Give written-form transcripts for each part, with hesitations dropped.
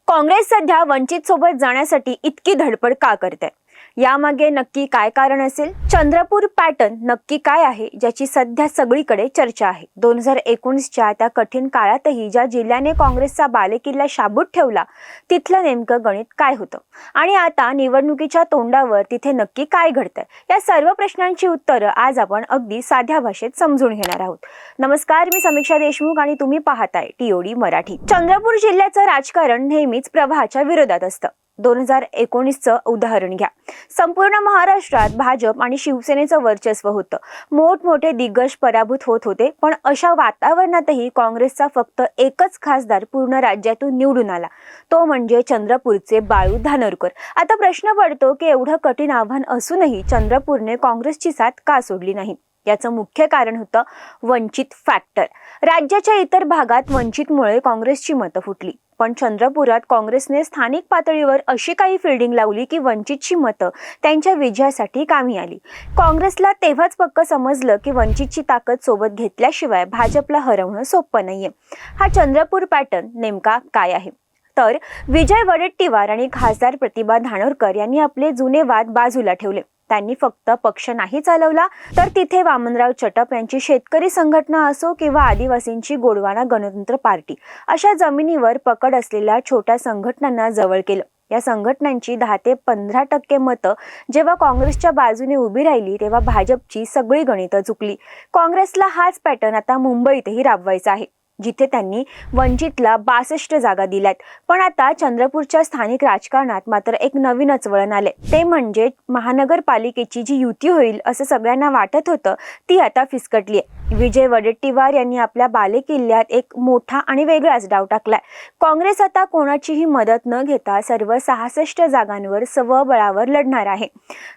काँग्रेस सध्या वंचित सोबत जाण्यासाठी इतकी धडपड का करते? यामागे नक्की काय कारण असेल? चंद्रपूर पॅटर्न नक्की काय आहे ज्याची सध्या सगळीकडे चर्चा आहे? 2019च्या त्या कठीण काळातही ज्या जिल्ह्याने काँग्रेसचा बालेकिल्ला शाबूत ठेवला तिथलं नेमकं गणित काय होतं? आणि आता निवडणुकीच्या तोंडावर तिथे नक्की काय घडतंय? या सर्व प्रश्नांची उत्तरं आज आपण अगदी साध्या भाषेत समजून घेणार आहोत. नमस्कार, मी समीक्षा देशमुख आणि तुम्ही पाहताय टीओडी मराठी. चंद्रपूर जिल्ह्याचं राजकारण नेहमीच प्रवाहाच्या विरोधात असतं. 2019चं उदाहरण घ्या. संपूर्ण महाराष्ट्रात भाजप आणि शिवसेनेचं वर्चस्व होतं. मोठमोठे दिग्गज पराभूत होत होते, पण अशा वातावरणातही काँग्रेसचा फक्त एकच खासदार पूर्ण राज्यातून निवडून आला, तो म्हणजे चंद्रपूरचे बाळू धानोरकर. आता प्रश्न पडतो की एवढं कठीण आव्हान असूनही चंद्रपूरने काँग्रेसची साथ का सोडली नाही? याचं मुख्य कारण होतं वंचित फॅक्टर. राज्याच्या इतर भागात वंचितमुळे काँग्रेसची मतं फुटली, पण चंद्रपुरात काँग्रेसने स्थानिक पातळीवर अशी काही फिल्डिंग लावली की वंचितची मतं त्यांच्या विजयासाठी कामी आली. काँग्रेसला तेव्हाच पक्क समजलं की वंचितची ताकद सोबत घेतल्याशिवाय भाजपला हरवणं सोपं नाहीये. हा चंद्रपूर पॅटर्न नेमका काय आहे? तर विजय वडेट्टीवार आणि खासदार प्रतिभा धानोरकर यांनी आपले जुने वाद बाजूला ठेवले. त्यांनी फक्त पक्ष नाही चालवला, तर तिथे वामनराव चटप यांची शेतकरी संघटना असो किंवा आदिवासींची गोंडवाना गणतंत्र पार्टी अशा जमिनीवर पकड असलेल्या छोट्या संघटनांना जवळ केलं. या संघटनांची 10 ते 15% मतं जेव्हा काँग्रेसच्या बाजूने उभी राहिली तेव्हा भाजपची सगळी गणितं चुकली. काँग्रेसला हाच पॅटर्न आता मुंबईतही राबवायचा आहे, जिथे त्यांनी वंचितला 62 जागा दिल्यात. पण आता चंद्रपूरच्या स्थानिक राजकारणात मात्र एक नवीनच वळण आले. ते म्हणजे महानगरपालिकेची जी युती होईल असं सगळ्यांना वाटत होतं, ती आता फिसकटली आहे. विजय वडेट्टीवार यांनी आपल्या बालेकिल्ल्यात एक मोठा आणि वेगळाच डाव टाकलाय. काँग्रेस आता कोणाचीही मदत न घेता सर्व 66 जागांवर स्वबळावर लढणार आहे.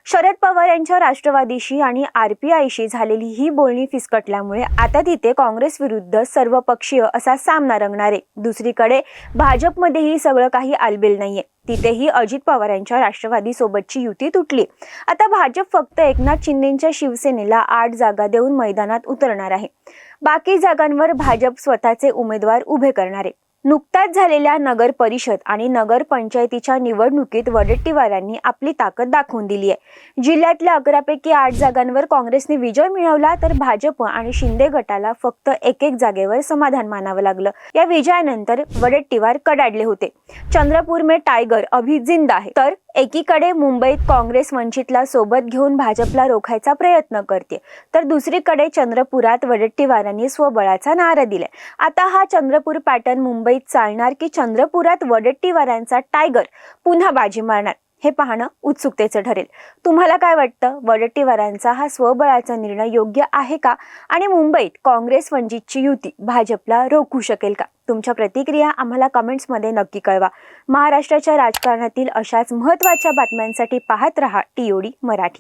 शरद पवार यांच्या राष्ट्रवादीशी आणि RPIशी झालेली ही बोलणी फिसकटल्यामुळे आता तिथे काँग्रेस विरुद्ध सर्वपक्षीय असा सामना रंगणार आहे. दुसरीकडे भाजपमध्येही सगळं काही आलबेल नाहीये. तिथेही अजित पवार यांच्या राष्ट्रवादी सोबतची युती तुटली. आता भाजप फक्त एकनाथ शिंदेच्या शिवसेनेला 8 जागा देऊन मैदानात उतरणार आहे. बाकी जागांवर भाजप स्वतःचे उमेदवार उभे करणार आहे. नुकत्याच झालेल्या नगर परिषद आणि नगर पंचायतीच्या निवडणुकीत वडेट्टीवारांनी आपली ताकद दाखवून दिली आहे. जिल्ह्यातल्या 11 पैकी 8 जागांवर काँग्रेसने विजय मिळवला, तर भाजप आणि शिंदे गटाला फक्त एक जागेवर समाधान मानावं लागलं. या विजयानंतर वडेट्टीवार कडाडले होते. चंद्रपूर में टायगर अभी जिंदा है. तर एकीकडे मुंबईत काँग्रेस वंचितला सोबत घेऊन भाजपला रोखायचा प्रयत्न करते, तर दुसरीकडे चंद्रपुरात वडेट्टीवारांनी स्वबळाचा नारा दिलाय. आता हा चंद्रपूर पॅटर्न मुंबईत चालणार की चंद्रपुरात वडेट्टीवारांचा टायगर पुन्हा बाजी मारणार, हे पाहणं उत्सुकतेचं ठरेल. तुम्हाला काय वाटतं? वडेट्टीवारांचा हा स्वबळाचा निर्णय योग्य आहे का? आणि मुंबईत काँग्रेस वंचितची युती भाजपला रोखू शकेल का? तुमच्या प्रतिक्रिया आम्हाला कमेंट्समध्ये नक्की कळवा. महाराष्ट्राच्या राजकारणातील अशाच महत्त्वाच्या बातम्यांसाठी पाहत रहा टीओडी मराठी.